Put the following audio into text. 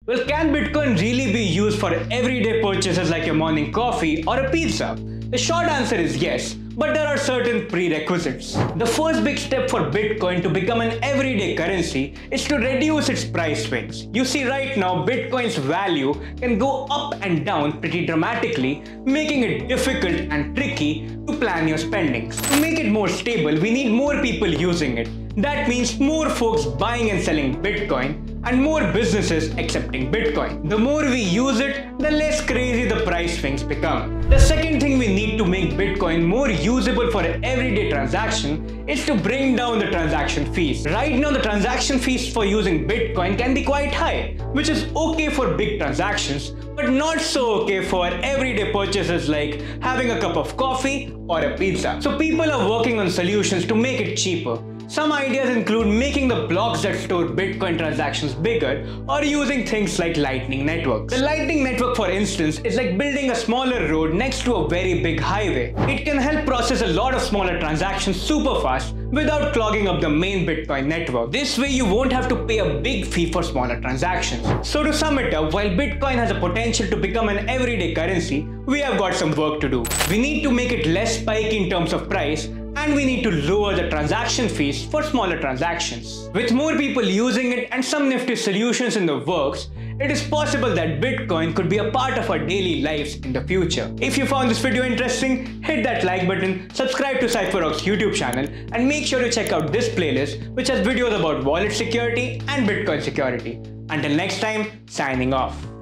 Well, can Bitcoin really be used for everyday purchases like your morning coffee or a pizza? The short answer is yes, but there are certain prerequisites. The first big step for Bitcoin to become an everyday currency is to reduce its price swings. You see, right now, Bitcoin's value can go up and down pretty dramatically, making it difficult and tricky to plan your spendings. To make it more stable, we need more people using it. That means more folks buying and selling Bitcoin and more businesses accepting Bitcoin. The more we use it, the less crazy the price swings become. The second thing we need to make Bitcoin more usable for everyday transaction is to bring down the transaction fees. Right now, the transaction fees for using Bitcoin can be quite high, which is okay for big transactions, but not so okay for everyday purchases like having a cup of coffee or a pizza. So people are working on solutions to make it cheaper. Some ideas include making the blocks that store Bitcoin transactions bigger or using things like Lightning networks. The Lightning network, for instance, is like building a smaller road next to a very big highway. It can help process a lot of smaller transactions super fast without clogging up the main Bitcoin network. This way you won't have to pay a big fee for smaller transactions. So to sum it up, while Bitcoin has a potential to become an everyday currency, we have got some work to do. We need to make it less spiky in terms of price, and we need to lower the transaction fees for smaller transactions. With more people using it and some nifty solutions in the works, it is possible that Bitcoin could be a part of our daily lives in the future. If you found this video interesting, hit that like button, subscribe to CypherRock's YouTube channel, and make sure to check out this playlist which has videos about wallet security and Bitcoin security. Until next time, signing off.